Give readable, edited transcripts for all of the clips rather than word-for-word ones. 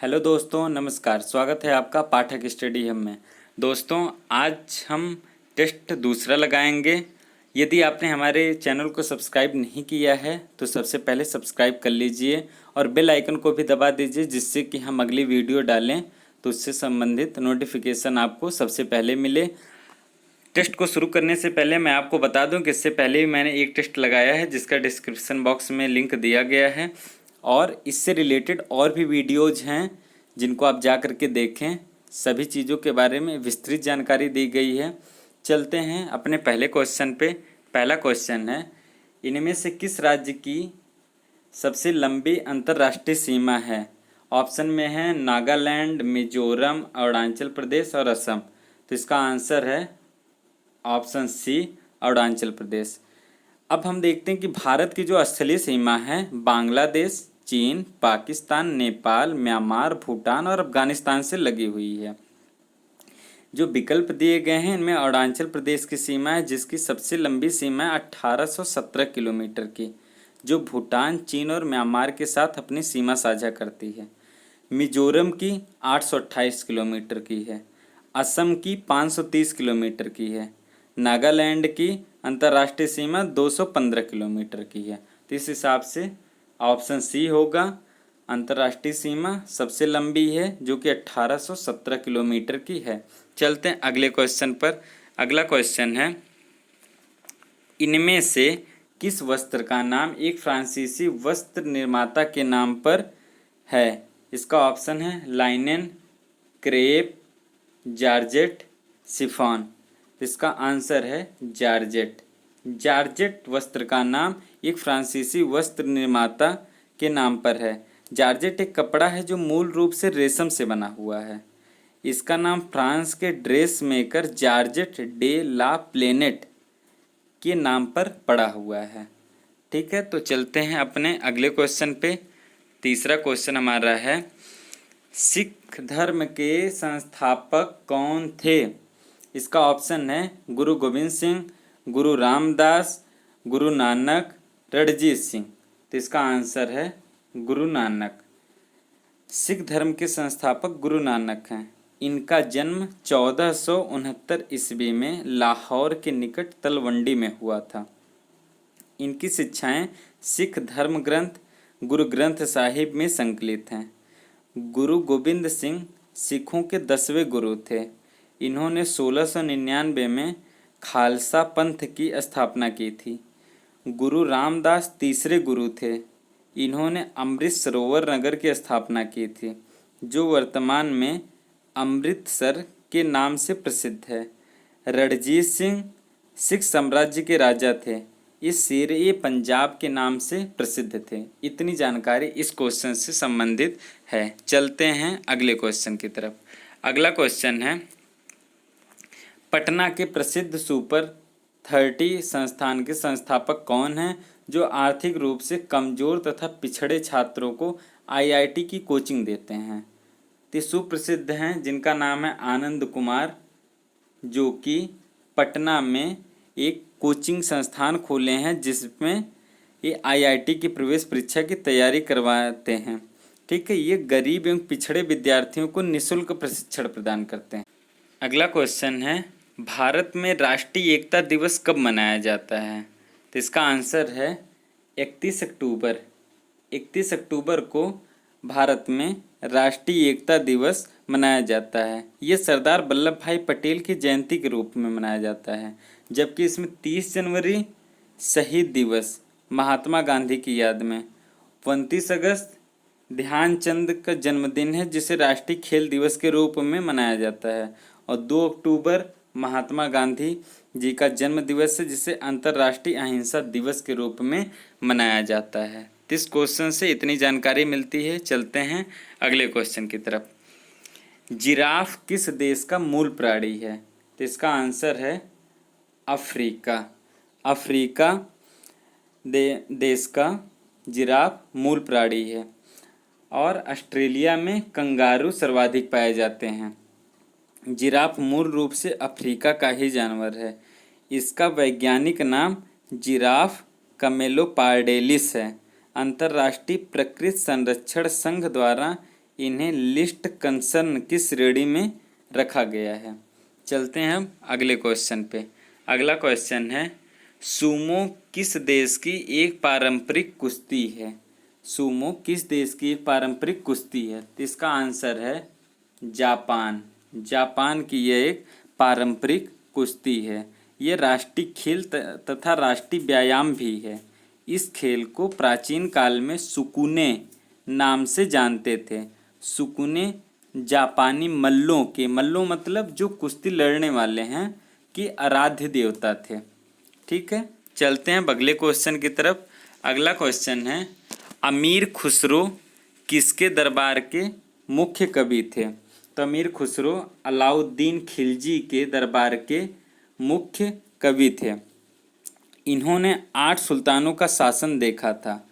Hello दोस्तों, नमस्कार। स्वागत है आपका पाठक स्टडी हब में। दोस्तों, आज हम टेस्ट दूसरा लगाएंगे। यदि आपने हमारे चैनल को सब्सक्राइब नहीं किया है तो सबसे पहले सब्सक्राइब कर लीजिए और बेल आइकन को भी दबा दीजिए, जिससे कि हम अगली वीडियो डालें तो उससे संबंधित नोटिफिकेशन आपको सबसे पहले मिले। टेस्ट को शुरू करने से पहले मैं आपको बता दूं कि इससे पहले भी मैंने एक टेस्ट लगाया है, जिसका डिस्क्रिप्शन बॉक्स में लिंक दिया गया है, और इससे रिलेटेड और भी वीडियोज़ हैं जिनको आप जा कर के देखें। सभी चीज़ों के बारे में विस्तृत जानकारी दी गई है। चलते हैं अपने पहले क्वेश्चन पे। पहला क्वेश्चन है, इनमें से किस राज्य की सबसे लंबी अंतर्राष्ट्रीय सीमा है? ऑप्शन में है नागालैंड, मिजोरम, अरुणाचल प्रदेश और असम। तो इसका आंसर है ऑप्शन सी, अरुणाचल प्रदेश। अब हम देखते हैं कि भारत की जो स्थलीय सीमा है बांग्लादेश, चीन, पाकिस्तान, नेपाल, म्यांमार, भूटान और अफगानिस्तान से लगी हुई है। जो विकल्प दिए गए हैं इनमें अरुणाचल प्रदेश की सीमा है, जिसकी सबसे लंबी सीमा है 1817 किलोमीटर की, जो भूटान, चीन और म्यांमार के साथ अपनी सीमा साझा करती है। मिजोरम की 828 किलोमीटर की है। असम की 530 किलोमीटर की है। नागालैंड की अंतर्राष्ट्रीय सीमा 215 किलोमीटर की है। तो इस हिसाब से ऑप्शन सी होगा। अंतर्राष्ट्रीय सीमा सबसे लंबी है, जो कि 1817 किलोमीटर की है। चलते हैं अगले क्वेश्चन पर। अगला क्वेश्चन है, इनमें से किस वस्त्र का नाम एक फ्रांसीसी वस्त्र निर्माता के नाम पर है? इसका ऑप्शन है लाइनेन, क्रेप, जॉर्जेट, शिफॉन। इसका आंसर है जॉर्जेट। जॉर्जेट वस्त्र का नाम एक फ्रांसीसी वस्त्र निर्माता के नाम पर है। जॉर्जेट एक कपड़ा है जो मूल रूप से रेशम से बना हुआ है। इसका नाम फ्रांस के dress maker Georgette de la Planete के नाम पर पड़ा हुआ है। ठीक है, तो चलते हैं अपने अगले क्वेश्चन पे। तीसरा क्वेश्चन हमारा है, सिख धर्म के संस्थापक कौन थे? इसका ऑप्शन है गुरु गोविंद सिंह, गुरु रामदास, गुरु नानक, रणजीत सिंह। तो इसका आंसर है गुरु नानक। सिख धर्म के संस्थापक गुरु नानक हैं। इनका जन्म 1469 ईस्वी में लाहौर के निकट तलवंडी में हुआ था। इनकी शिक्षाएं सिख धर्म ग्रंथ गुरु ग्रंथ साहिब में संकलित हैं। गुरु गोविंद सिंह सिखों के 10वें गुरु थे। इन्होंने 1699 में खालसा पंथ की स्थापना की थी। गुरु रामदास तीसरे गुरु थे। इन्होंने अमृत सरोवर नगर की स्थापना की थी, जो वर्तमान में अमृतसर के नाम से प्रसिद्ध है। रणजीत सिंह सिख साम्राज्य के राजा थे। इस शेर पंजाब के नाम से प्रसिद्ध थे। इतनी जानकारी इस क्वेश्चन से संबंधित है। चलते हैं अगले क्वेश्चन की तरफ। अगला क्वेश्चन है, पटना के प्रसिद्ध सुपर 30 संस्थान के संस्थापक कौन हैं, जो आर्थिक रूप से कमजोर तथा पिछड़े छात्रों को आईआईटी की कोचिंग देते हैं? तो सुप्रसिद्ध हैं, जिनका नाम है आनंद कुमार, जो कि पटना में एक कोचिंग संस्थान खोले हैं, जिसमें ये आईआईटी की प्रवेश परीक्षा की तैयारी करवाते हैं। ठीक है, ये गरीब एवं पिछड़े विद्यार्थियों को निःशुल्क प्रशिक्षण प्रदान करते हैं। अगला क्वेश्चन है, भारत में राष्ट्रीय एकता दिवस कब मनाया जाता है? तो इसका आंसर है 31 अक्टूबर। 31 अक्टूबर को भारत में राष्ट्रीय एकता दिवस मनाया जाता है। ये सरदार वल्लभ भाई पटेल की जयंती के रूप में मनाया जाता है, जबकि इसमें 30 जनवरी शहीद दिवस महात्मा गांधी की याद में, 29 अगस्त ध्यानचंद का जन्मदिन है, जिसे राष्ट्रीय खेल दिवस के रूप में मनाया जाता है, और 2 अक्टूबर महात्मा गांधी जी का जन्म दिवस है, जिसे अंतर्राष्ट्रीय अहिंसा दिवस के रूप में मनाया जाता है। इस क्वेश्चन से इतनी जानकारी मिलती है। चलते हैं अगले क्वेश्चन की तरफ। जिराफ किस देश का मूल प्राणी है? तो इसका आंसर है अफ्रीका। अफ्रीका देश का जिराफ मूल प्राणी है, और ऑस्ट्रेलिया में कंगारू सर्वाधिक पाए जाते हैं। जिराफ मूल रूप से अफ्रीका का ही जानवर है। इसका वैज्ञानिक नाम जिराफ कैमेलोपार्डेलिस है। अंतर्राष्ट्रीय प्रकृति संरक्षण संघ द्वारा इन्हें लिस्ट कंसर्न की श्रेणी में रखा गया है। चलते हैं हम अगले क्वेश्चन पे। अगला क्वेश्चन है, सूमो किस देश की एक पारंपरिक कुश्ती है? सूमो किस देश की एक पारंपरिक कुश्ती है? तो इसका आंसर है जापान। जापान की यह एक पारंपरिक कुश्ती है। यह राष्ट्रीय खेल तथा राष्ट्रीय व्यायाम भी है। इस खेल को प्राचीन काल में सुकुने नाम से जानते थे। सुकुने जापानी मल्लों के, मल्लों मतलब जो कुश्ती लड़ने वाले हैं, कि आराध्य देवता थे। ठीक है, चलते हैं अगले क्वेश्चन की तरफ। अगला क्वेश्चन है, अमीर खुसरो किसके दरबार के मुख्य कवि थे? तो अमीर खुसरो अलाउद्दीन खिलजी के दरबार के मुख्य कवि थे। इन्होंने 8 सुल्तानों का शासन देखा था।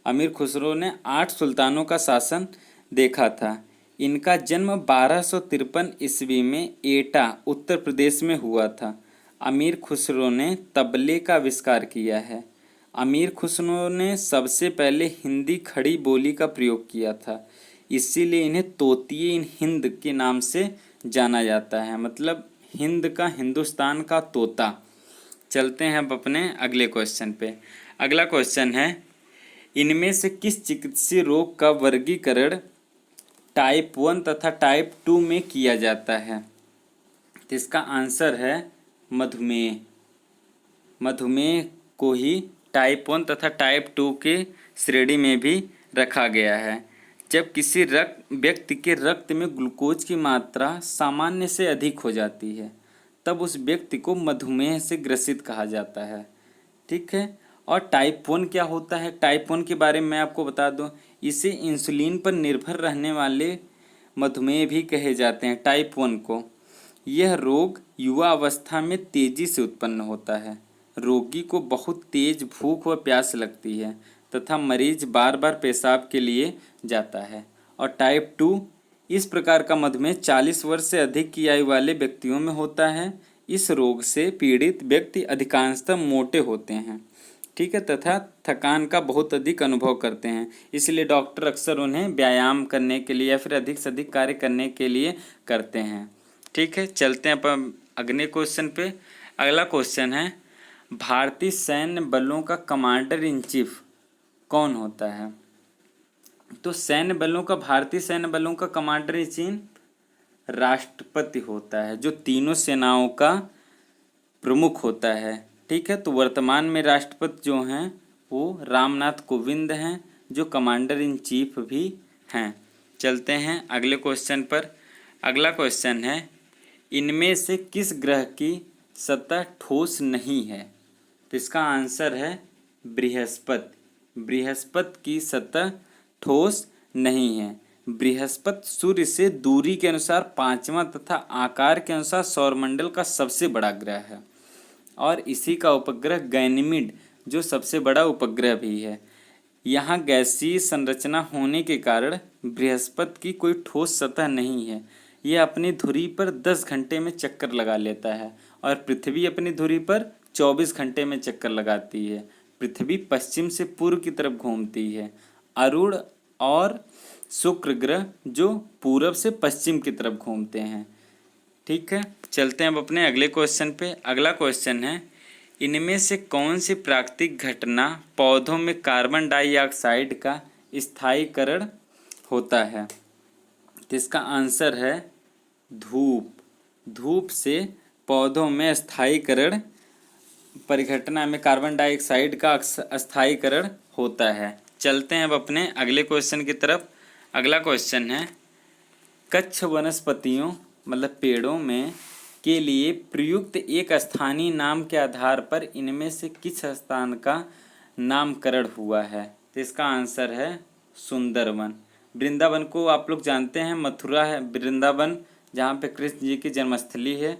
अमीर खुसरो ने 8 सुल्तानों का शासन देखा था। इनका जन्म 1253 ईस्वी में एटा उत्तर प्रदेश में हुआ था। अमीर खुसरो ने तबले का आविष्कार किया है। अमीर खुसरो ने सबसे पहले हिंदी खड़ी बोली का प्रयोग किया था, इसीलिए इन्हें तोतिए हिंद के नाम से जाना जाता है, मतलब हिंद का, हिंदुस्तान का तोता। चलते हैं अब अपने अगले क्वेश्चन पे। अगला क्वेश्चन है, इनमें से किस चिकित्सीय रोग का वर्गीकरण टाइप 1 तथा टाइप 2 में किया जाता है? तो इसका आंसर है मधुमेह। मधुमेह को ही टाइप 1 तथा टाइप 2 के श्रेणी में भी रखा गया है। जब किसी व्यक्ति के रक्त में ग्लूकोज की मात्रा सामान्य से अधिक हो जाती है, तब उस व्यक्ति को मधुमेह से ग्रसित कहा जाता है। ठीक है, और टाइप 1 क्या होता है? टाइप 1 के बारे में मैं आपको बता दूं, इसे इंसुलिन पर निर्भर रहने वाले मधुमेह भी कहे जाते हैं, टाइप 1 को। यह रोग युवा अवस्था में तेजी से उत्पन्न होता है। रोगी को बहुत तेज भूख व प्यास लगती है तथा मरीज बार बार पेशाब के लिए जाता है। और टाइप 2 इस प्रकार का मधुमेह 40 वर्ष से अधिक की आयु वाले व्यक्तियों में होता है। इस रोग से पीड़ित व्यक्ति अधिकांशतः मोटे होते हैं, ठीक है, तथा थकान का बहुत अधिक अनुभव करते हैं। इसलिए डॉक्टर अक्सर उन्हें व्यायाम करने के लिए या फिर अधिक से अधिक कार्य करने के लिए करते हैं। ठीक है, चलते हैं अपन अगले क्वेश्चन पे। अगला क्वेश्चन है, भारतीय सैन्य बलों का कमांडर इन चीफ कौन होता है? तो सैन्य बलों का, भारतीय सैन्य बलों का कमांडर इन चीफ राष्ट्रपति होता है, जो तीनों सेनाओं का प्रमुख होता है। ठीक है, तो वर्तमान में राष्ट्रपति जो हैं वो रामनाथ कोविंद हैं, जो कमांडर इन चीफ भी हैं। चलते हैं अगले क्वेश्चन पर। अगला क्वेश्चन है, इनमें से किस ग्रह की सतह ठोस नहीं है? तो इसका आंसर है बृहस्पति। बृहस्पति की सतह ठोस नहीं है। बृहस्पति सूर्य से दूरी के अनुसार 5वां तथा आकार के अनुसार सौरमंडल का सबसे बड़ा ग्रह है, और इसी का उपग्रह गैनीमेड जो सबसे बड़ा उपग्रह भी है। यहाँ गैसीय संरचना होने के कारण बृहस्पति की कोई ठोस सतह नहीं है। यह अपनी धुरी पर 10 घंटे में चक्कर लगा लेता है, और पृथ्वी अपनी धुरी पर 24 घंटे में चक्कर लगाती है। पृथ्वी पश्चिम से पूर्व की तरफ घूमती है। अरुण और शुक्र ग्रह जो पूरब से पश्चिम की तरफ घूमते हैं। ठीक है, चलते हैं अब अपने अगले क्वेश्चन पे। अगला क्वेश्चन है, इनमें से कौन सी प्राकृतिक घटना पौधों में कार्बन डाइऑक्साइड का स्थायीकरण होता है? तो इसका आंसर है धूप। धूप से पौधों में स्थायीकरण, परिघटना में कार्बन डाइऑक्साइड का स्थायीकरण होता है। चलते हैं अब अपने अगले क्वेश्चन की तरफ। अगला क्वेश्चन है, कच्छ वनस्पतियों मतलब पेड़ों में के लिए प्रयुक्त एक स्थानीय नाम के आधार पर इनमें से किस स्थान का नामकरण हुआ है? तो इसका आंसर है सुंदरवन। वृंदावन को आप लोग जानते हैं, मथुरा है वृंदावन, जहाँ पे कृष्ण जी की जन्मस्थली है।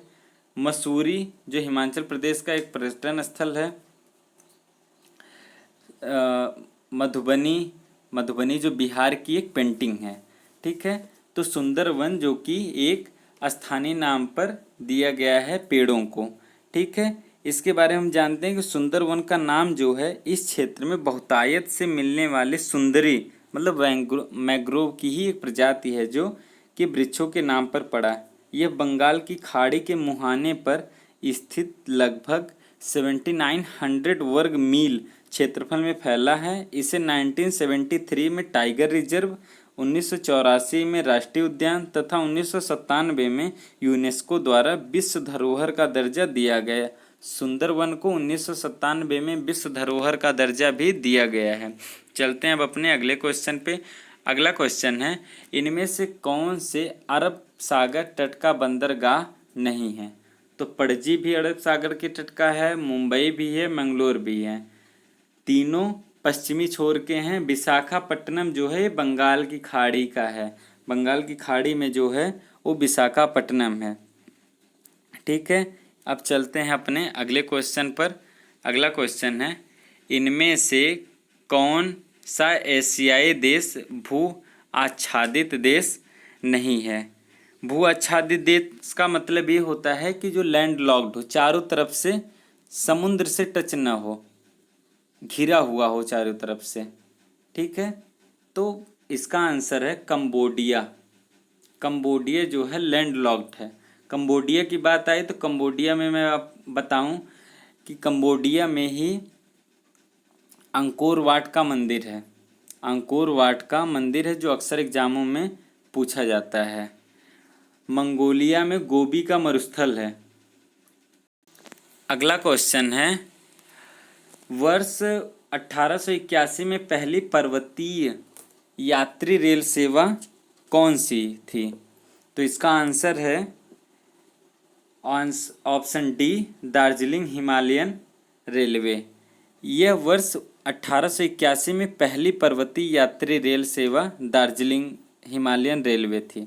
मसूरी जो हिमाचल प्रदेश का एक पर्यटन स्थल है। मधुबनी जो बिहार की एक पेंटिंग है। ठीक है, तो सुंदरवन जो कि एक स्थानीय नाम पर दिया गया है पेड़ों को। ठीक है, इसके बारे में हम जानते हैं कि सुंदरवन का नाम जो है इस क्षेत्र में बहुतायत से मिलने वाले सुंदरी मतलब मैंग्रोव की ही एक प्रजाति है जो कि वृक्षों के नाम पर पड़ा। यह बंगाल की खाड़ी के मुहाने पर स्थित लगभग 7900 वर्ग मील क्षेत्रफल में फैला है। इसे 1973 में टाइगर रिजर्व, 1984 में राष्ट्रीय उद्यान तथा 1997 में यूनेस्को द्वारा विश्व धरोहर का दर्जा दिया गया। सुंदरवन को 1997 में विश्व धरोहर का दर्जा भी दिया गया है। चलते हैं अब अपने अगले क्वेश्चन पे। अगला क्वेश्चन है, इनमें से कौन से अरब सागर तट का बंदरगाह नहीं है? तो पणजी भी अरब सागर के तट का है, मुंबई भी है, मंगलोर भी है। तीनों पश्चिमी छोर के हैं। विशाखापट्टनम जो है बंगाल की खाड़ी का है। बंगाल की खाड़ी में जो है वो विशाखापट्टनम है। ठीक है, अब चलते हैं अपने अगले क्वेश्चन पर। अगला क्वेश्चन है, इनमें से कौन सा एशियाई देश भू आच्छादित देश नहीं है? भू आच्छादित देश का मतलब ये होता है कि जो लैंड लॉक्ड हो, चारों तरफ से समुद्र से टच न हो, घिरा हुआ हो चारों तरफ से। ठीक है, तो इसका आंसर है कंबोडिया। कंबोडिया जो है लैंड लॉक्ड है। कंबोडिया की बात आई तो कंबोडिया में मैं आप बताऊं कि कंबोडिया में ही अंकोर वाट का मंदिर है। अंकोर वाट का मंदिर है जो अक्सर एग्जामों में पूछा जाता है। मंगोलिया में गोबी का मरुस्थल है। अगला क्वेश्चन है, वर्ष 1881 में पहली पर्वतीय यात्री रेल सेवा कौन सी थी? तो इसका आंसर है option D, Darjeeling Himalayan railway. यह वर्ष 1881 में पहली पर्वतीय यात्री रेल सेवा दार्जिलिंग हिमालयन रेलवे थी।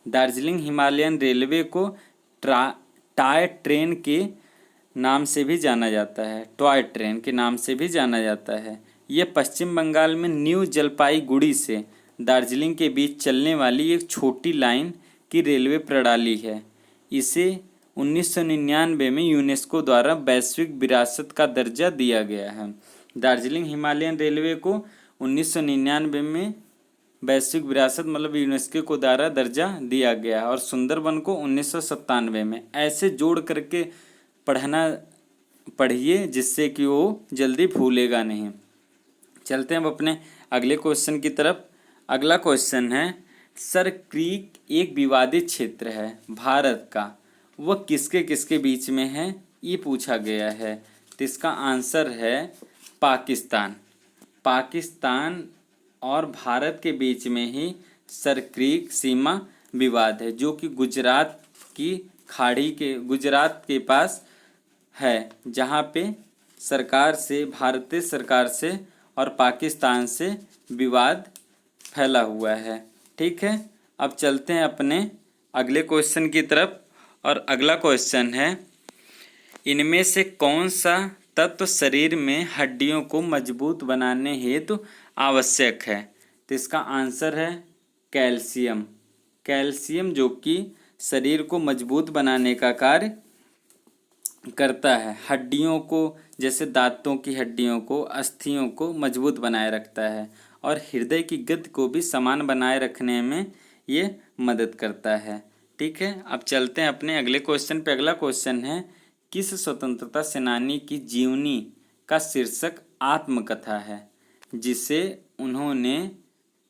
दार्जिलिंग हिमालयन रेलवे को टॉय ट्रेन के नाम से भी जाना जाता है। टॉय ट्रेन के नाम से भी जाना जाता है। यह पश्चिम बंगाल में न्यू जलपाईगुड़ी से दार्जिलिंग के बीच चलने वाली एक छोटी लाइन की रेलवे प्रणाली है। इसे 1999 में यूनेस्को द्वारा वैश्विक विरासत का दर्जा दिया गया है। दार्जिलिंग हिमालयन रेलवे को 1999 में वैश्विक विरासत मतलब यूनेस्को को द्वारा दर्जा दिया गया और सुंदरवन को 1997 में। ऐसे जोड़ करके पढ़िए जिससे कि वो जल्दी भूलेगा नहीं। चलते हैं अब अपने अगले क्वेश्चन की तरफ। अगला क्वेश्चन है, सर क्रीक एक विवादित क्षेत्र है भारत का, वह किसके किसके बीच में है? ये पूछा गया है। तो इसका आंसर है पाकिस्तान। पाकिस्तान और भारत के बीच में ही सर क्रीक सीमा विवाद है, जो कि गुजरात की खाड़ी के गुजरात के पास है, जहाँ पे सरकार से, भारतीय सरकार से और पाकिस्तान से विवाद फैला हुआ है। ठीक है, अब चलते हैं अपने अगले क्वेश्चन की तरफ। और अगला क्वेश्चन है, इनमें से कौन सा तत्व शरीर में हड्डियों को मजबूत बनाने हेतु आवश्यक है? तो इसका आंसर है कैल्शियम। कैल्शियम जो कि शरीर को मजबूत बनाने का कार्य करता है। हड्डियों को, जैसे दांतों की हड्डियों को, अस्थियों को मजबूत बनाए रखता है और हृदय की गति को भी समान बनाए रखने में ये मदद करता है। ठीक है, अब चलते हैं अपने अगले क्वेश्चन पे। अगला क्वेश्चन है, किस स्वतंत्रता सेनानी की जीवनी का शीर्षक आत्मकथा है, जिसे उन्होंने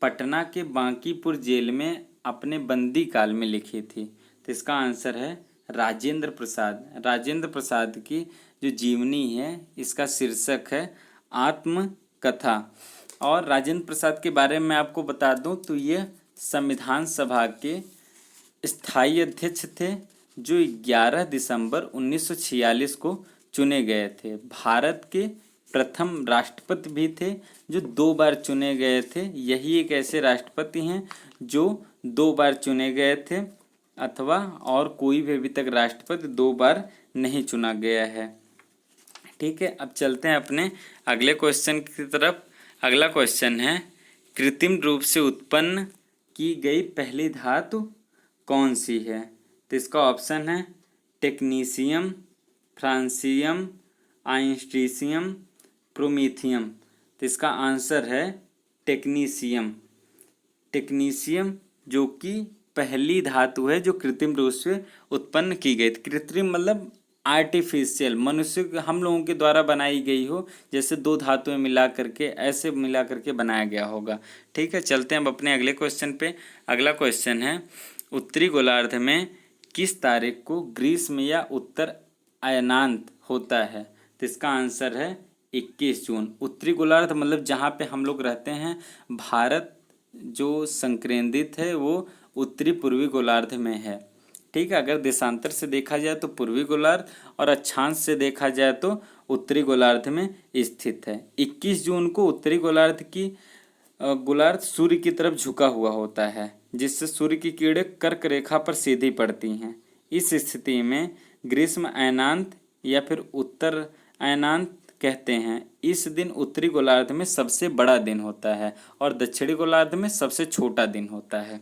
पटना के बांकीपुर जेल में अपने बंदी काल में लिखी थी? तो इसका आंसर है राजेंद्र प्रसाद। राजेंद्र प्रसाद की जो जीवनी है इसका शीर्षक है आत्मकथा। और राजेंद्र प्रसाद के बारे में आपको बता दूं तो ये संविधान सभा के स्थायी अध्यक्ष थे, जो 11 दिसंबर 1946 को चुने गए थे। भारत के प्रथम राष्ट्रपति भी थे जो 2 बार चुने गए थे। यही एक ऐसे राष्ट्रपति हैं जो 2 बार चुने गए थे, अथवा और कोई भी अभी तक राष्ट्रपति 2 बार नहीं चुना गया है। ठीक है, अब चलते हैं अपने अगले क्वेश्चन की तरफ। अगला क्वेश्चन है, कृत्रिम रूप से उत्पन्न की गई पहली धातु कौन सी है? तो इसका ऑप्शन है टेक्नीशियम, फ्रांसियम, आइंस्टीशियम, प्रोमीथियम। तो इसका आंसर है टेक्नीशियम। टेक्नीशियम जो कि पहली धातु है जो कृत्रिम रूप से उत्पन्न की गई थी। कृत्रिम मतलब आर्टिफिशियल, मनुष्य हम लोगों के द्वारा बनाई गई हो, जैसे दो धातुएं मिला करके ऐसे मिला करके बनाया गया होगा। ठीक है, चलते हैं अब अपने अगले क्वेश्चन पे। अगला क्वेश्चन है, उत्तरी गोलार्ध में किस तारीख को ग्रीष्म या उत्तर अयनांत होता है? तो इसका आंसर है 21 जून। उत्तरी गोलार्ध मतलब जहाँ पे हम लोग रहते हैं, भारत जो संकेंद्रित है वो उत्तरी पूर्वी गोलार्ध में है। ठीक है, अगर देशांतर से देखा जाए तो पूर्वी गोलार्ध और अक्षांश से देखा जाए तो उत्तरी गोलार्ध में स्थित है। 21 जून को उत्तरी गोलार्ध की गोलार्ध सूर्य की तरफ झुका हुआ होता है, जिससे सूर्य की किरणें कर्क रेखा पर सीधी पड़ती हैं। इस स्थिति में ग्रीष्म अयनांत या फिर उत्तर अयनांत कहते हैं। इस दिन उत्तरी गोलार्ध में सबसे बड़ा दिन होता है और दक्षिणी गोलार्ध में सबसे छोटा दिन होता है।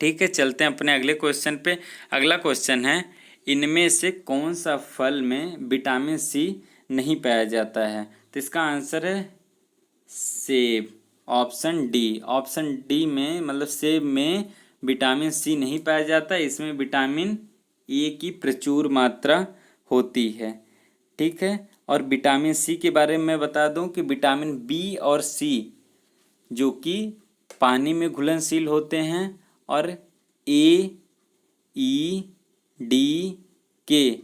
ठीक है, चलते हैं अपने अगले क्वेश्चन पे। अगला क्वेश्चन है, इनमें से कौन सा फल में विटामिन सी नहीं पाया जाता है? तो इसका आंसर है सेब, ऑप्शन डी। ऑप्शन डी में मतलब सेब में विटामिन सी नहीं पाया जाता, इसमें विटामिन ए की प्रचुर मात्रा होती है। ठीक है, और विटामिन सी के बारे में मैं बता दूं कि विटामिन बी और सी जो कि पानी में घुलनशील होते हैं और ए, ई, डी, के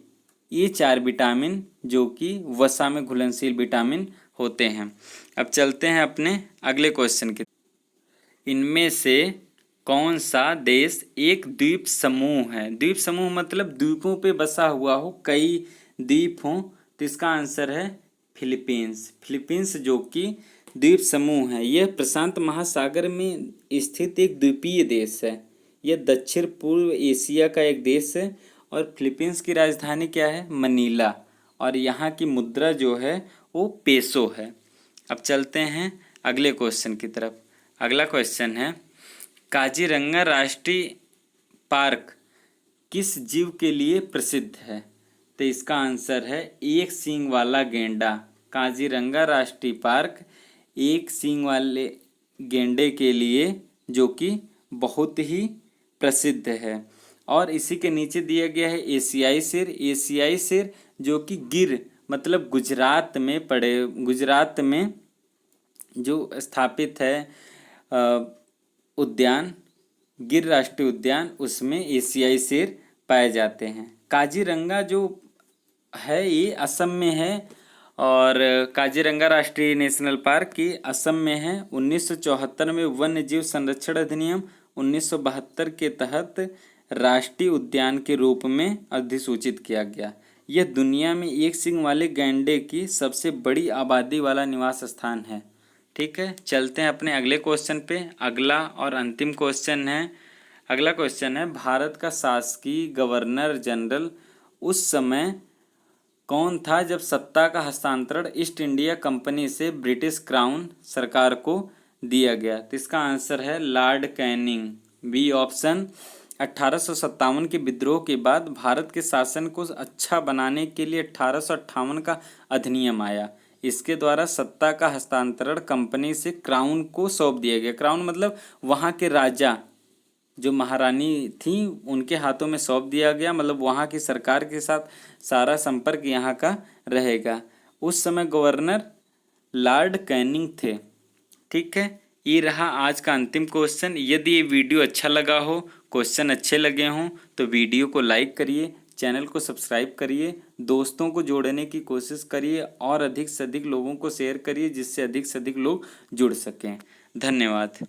ये 4 विटामिन जो कि वसा में घुलनशील विटामिन होते हैं। अब चलते हैं अपने अगले क्वेश्चन की। इनमें से कौन सा देश एक द्वीप समूह है? द्वीप समूह मतलब द्वीपों पे बसा हुआ हो, कई द्वीप हों, तो इसका आंसर है फिलीपींस। फिलीपींस जो कि द्वीप समूह है, यह प्रशांत महासागर में स्थित एक द्वीपीय देश है। यह दक्षिण पूर्व एशिया का एक देश है और फिलीपींस की राजधानी क्या है? मनीला, और यहाँ की मुद्रा जो है वो पेसो है। अब चलते हैं अगले क्वेश्चन की तरफ। अगला क्वेश्चन है, काजीरंगा राष्ट्रीय पार्क किस जीव के लिए प्रसिद्ध है? तो इसका आंसर है एक सींग वाला गेंडा। काजीरंगा राष्ट्रीय पार्क एक सींग वाले गेंडे के लिए जो कि बहुत ही प्रसिद्ध है। और इसी के नीचे दिया गया है एशियाई शेर। एशियाई शेर जो कि गिर मतलब गुजरात में जो स्थापित है उद्यान, गिर राष्ट्रीय उद्यान, उसमें एशियाई शेर पाए जाते हैं। काजीरंगा जो है ये असम में है और काजीरंगा राष्ट्रीय नेशनल पार्क की असम में है। 1974 में वन्य जीव संरक्षण अधिनियम 1972 के तहत राष्ट्रीय उद्यान के रूप में अधिसूचित किया गया। यह दुनिया में एक सींग वाले गैंडे की सबसे बड़ी आबादी वाला निवास स्थान है। ठीक है, चलते हैं अपने अगले क्वेश्चन पे। अगला और अंतिम क्वेश्चन है। अगला क्वेश्चन है, भारत का शासकीय गवर्नर जनरल उस समय कौन था जब सत्ता का हस्तांतरण ईस्ट इंडिया कंपनी से ब्रिटिश क्राउन सरकार को दिया गया? तो इसका आंसर है लॉर्ड कैनिंग, बी ऑप्शन। 1857 के विद्रोह के बाद भारत के शासन को अच्छा बनाने के लिए 1858 का अधिनियम आया। इसके द्वारा सत्ता का हस्तांतरण कंपनी से क्राउन को सौंप दिया गया। क्राउन मतलब वहाँ के राजा जो महारानी थी उनके हाथों में सौंप दिया गया, मतलब वहाँ की सरकार के साथ सारा संपर्क यहाँ का रहेगा। उस समय गवर्नर लॉर्ड कैनिंग थे। ठीक है, ये रहा आज का अंतिम क्वेश्चन। यदि ये वीडियो अच्छा लगा हो, क्वेश्चन अच्छे लगे हों तो वीडियो को लाइक करिए, चैनल को सब्सक्राइब करिए, दोस्तों को जोड़ने की कोशिश करिए और अधिक से अधिक लोगों को शेयर करिए जिससे अधिक से अधिक लोग जुड़ सकें। धन्यवाद।